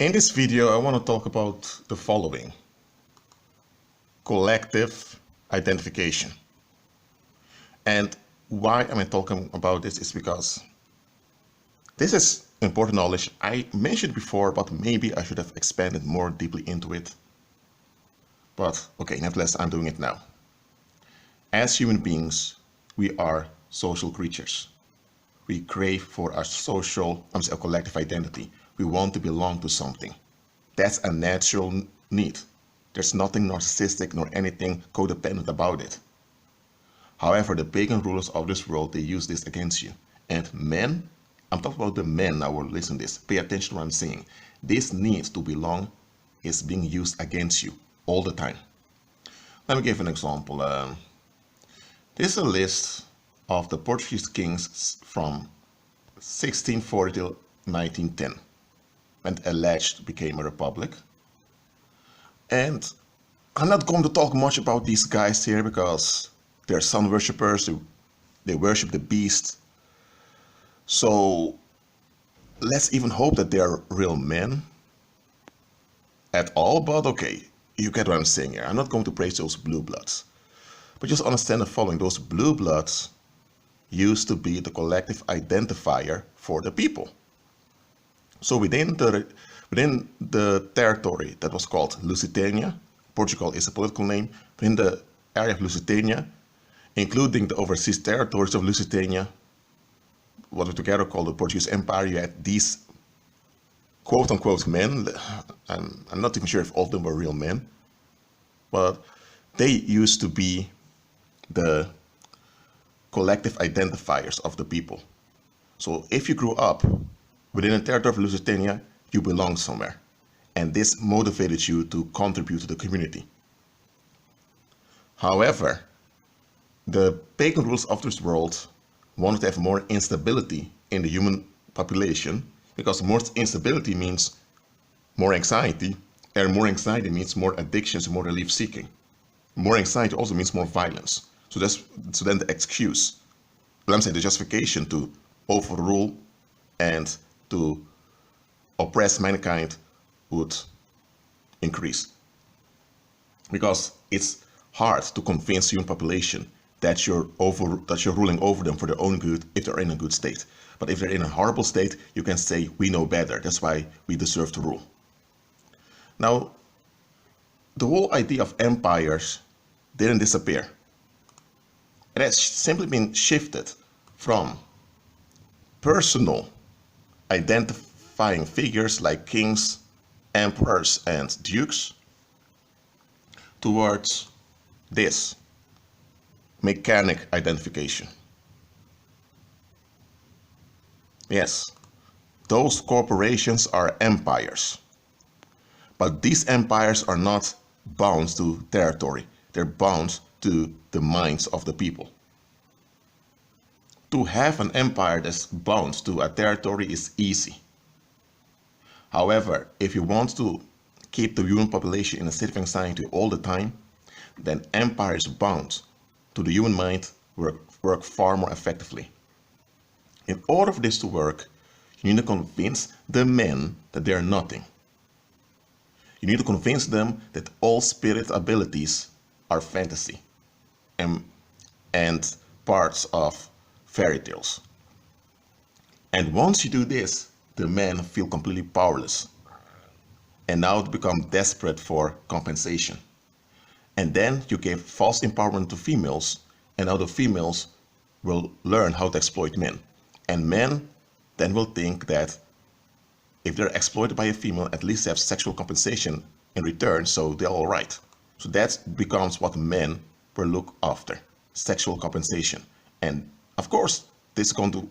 In this video, I want to talk about the following: collective identification. And why am I talking about this is because this is important knowledge. I mentioned before, but maybe I should have expanded more deeply into it. But okay, nevertheless, I'm doing it now. As human beings, we are social creatures. We crave for our a collective identity. We want to belong to something. That's a natural need. There's nothing narcissistic nor anything codependent about it. However, the pagan rulers of this world, they use this against you. And men, I'm talking about the men now who listen to this. Pay attention to what I'm saying. This need to belong is being used against you all the time. Let me give an example. This is a list of the Portuguese kings from 1640 till 1910, when alleged became a republic. And I'm not going to talk much about these guys here because they're sun worshippers, they worship the beast. So let's even hope that they are real men at all, but okay, you get what I'm saying here. I'm not going to praise those blue bloods, but just understand the following: those blue bloods used to be the collective identifier for the people. So within the territory that was called Lusitania, Portugal is a political name, within the area of Lusitania, including the overseas territories of Lusitania, what we together call the Portuguese Empire, you had these quote-unquote men. I'm not even sure if all of them were real men, but they used to be the collective identifiers of the people. So if you grew up within a territory of Lusitania, you belong somewhere. And this motivated you to contribute to the community. However, the pagan rulers of this world wanted to have more instability in the human population, because more instability means more anxiety, and more anxiety means more addictions and more relief seeking. More anxiety also means more violence. So then the excuse, the justification to overrule and to oppress mankind would increase. Because it's hard to convince the human population that you're ruling over them for their own good if they're in a good state. But if they're in a horrible state, you can say, we know better. That's why we deserve to rule. Now, the whole idea of empires didn't disappear. It has simply been shifted from personal identifying figures like kings, emperors, and dukes towards this mechanic identification. Yes, those corporations are empires. But these empires are not bound to territory. They're bound to the minds of the people. To have an empire that's bound to a territory is easy. However, if you want to keep the human population in a state of anxiety all the time, then empires bound to the human mind work far more effectively. In order for this to work, you need to convince the men that they are nothing. You need to convince them that all spirit abilities are fantasy and parts of fairy tales. And once you do this, the men feel completely powerless and now become desperate for compensation. And then you give false empowerment to females, and now the females will learn how to exploit men. And men then will think that if they're exploited by a female, at least they have sexual compensation in return, so they're all right. So that becomes what men will look after: sexual compensation. And of course, this is going to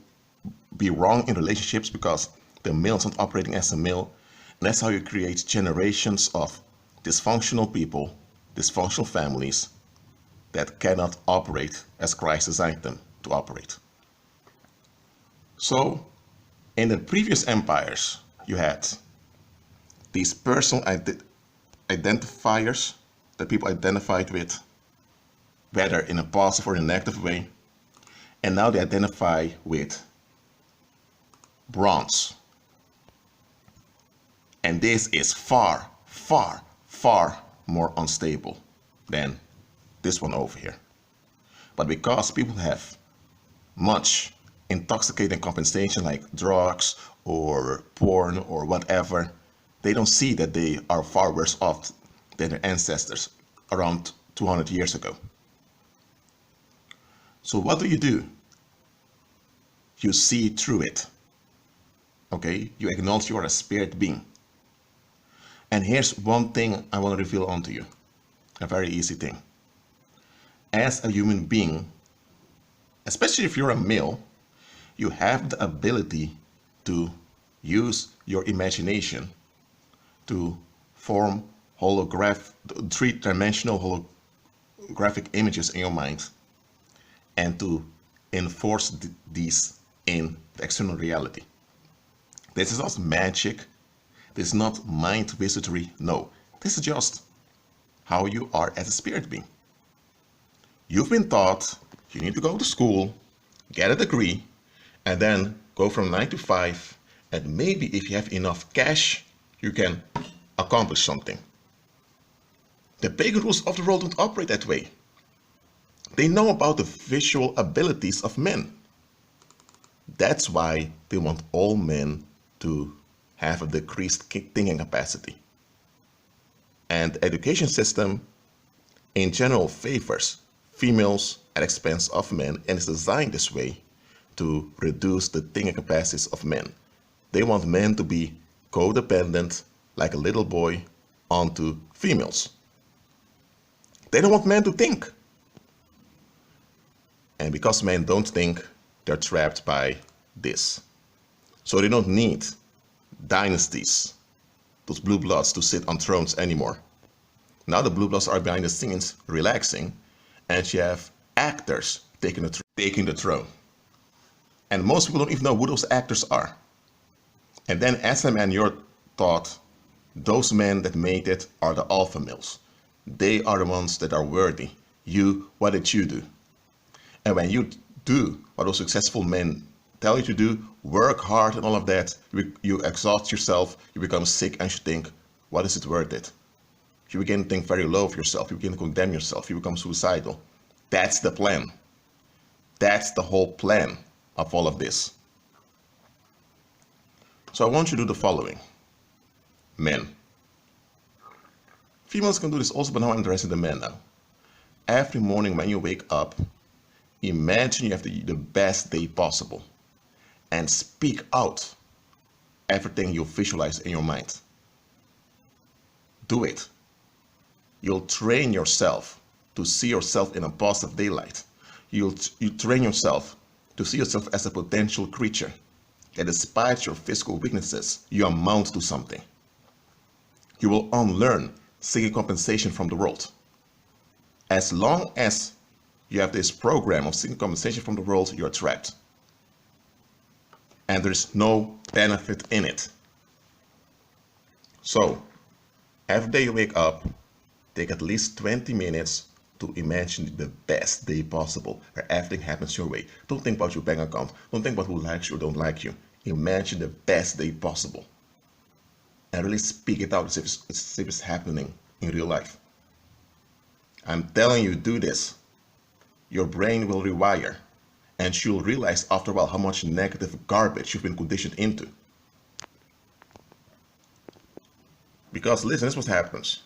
be wrong in relationships because the male is not operating as a male. And that's how you create generations of dysfunctional people, dysfunctional families that cannot operate as Christ designed them to operate. So, in the previous empires, you had these personal identifiers that people identified with, whether in a positive or in a negative way, and now they identify with bronze. And this is far, far, far more unstable than this one over here. But because people have much intoxicating compensation like drugs or porn or whatever, they don't see that they are far worse off than their ancestors around 200 years ago. So what do? You see through it. Okay? You acknowledge you are a spirit being. And here's one thing I want to reveal onto you. A very easy thing. As a human being, especially if you're a male, you have the ability to use your imagination to form three-dimensional holographic images in your mind and to enforce these in the external reality. This is not magic. This is not mind wizardry. No, this is just how you are as a spirit being. You've been taught you need to go to school, get a degree, and then go from 9 to 5, and maybe if you have enough cash, you can accomplish something. The pagan rules of the world don't operate that way. They know about the visual abilities of men. That's why they want all men to have a decreased thinking capacity. And the education system in general favors females at the expense of men and is designed this way to reduce the thinking capacities of men. They want men to be codependent like a little boy onto females. They don't want men to think. And because men don't think, they're trapped by this. So they don't need dynasties, those blue bloods, to sit on thrones anymore. Now the blue bloods are behind the scenes relaxing, and you have actors taking the throne. And most people don't even know who those actors are. And then as a man, you're taught those men that made it are the alpha males. They are the ones that are worthy. You, what did you do? And when you do what those successful men tell you to do, work hard and all of that, you exhaust yourself, you become sick, and you think, what is it worth it? You begin to think very low of yourself, you begin to condemn yourself, you become suicidal. That's the plan. That's the whole plan of all of this. So I want you to do the following. Men. Females can do this also, but now I'm addressing the men now. Every morning when you wake up, imagine you have the best day possible and speak out everything you visualize in your mind. Do it. You'll train yourself to see yourself in a positive daylight. You train yourself to see yourself as a potential creature that despite your physical weaknesses, you amount to something. You will unlearn seeking compensation from the world. As long as you have this program of seeking compensation from the world, you're trapped. And there's no benefit in it. So, every day you wake up, take at least 20 minutes to imagine the best day possible, where everything happens your way. Don't think about your bank account. Don't think about who likes you or don't like you. Imagine the best day possible. And really speak it out as if it's happening in real life. I'm telling you, do this. Your brain will rewire, and you'll realize after a while how much negative garbage you've been conditioned into. Because listen, this is what happens.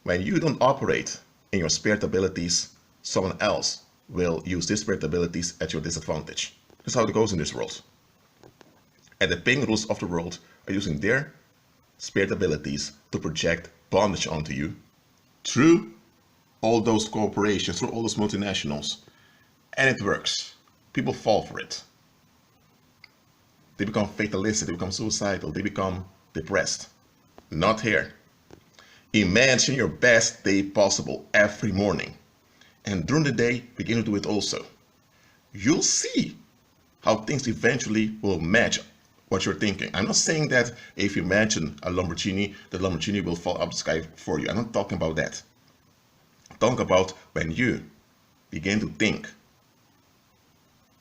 When you don't operate in your spirit abilities, someone else will use these spirit abilities at your disadvantage. That's how it goes in this world. And the pagan rules of the world are using their spirit abilities to project bondage onto you through all those corporations, through all those multinationals. And it works. People fall for it. They become fatalistic, they become suicidal, they become depressed. Not here. Imagine your best day possible every morning. And during the day, begin to do it also. You'll see how things eventually will match what you're thinking. I'm not saying that if you imagine a Lamborghini, the Lamborghini will fall up the sky for you. I'm not talking about that. I'm talking about when you begin to think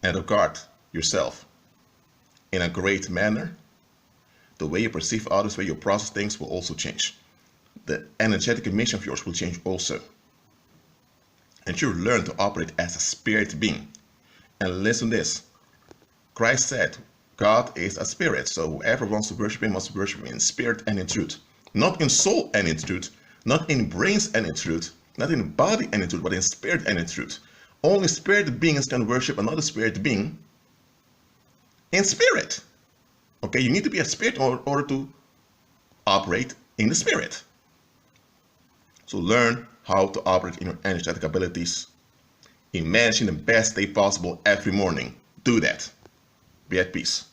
and regard yourself in a great manner, the way you perceive others, the way you process things will also change. The energetic emission of yours will change also. And you learn to operate as a spirit being. And listen to this. Christ said, God is a spirit, so whoever wants to worship him must worship him in spirit and in truth. Not in soul and in truth, not in brains and in truth, not in body and in truth, but in spirit and in truth. Only spirit beings can worship another spirit being in spirit. Okay, you need to be a spirit in order to operate in the spirit. So learn how to operate in your energetic abilities. Imagine the best day possible every morning. Do that. Be at peace.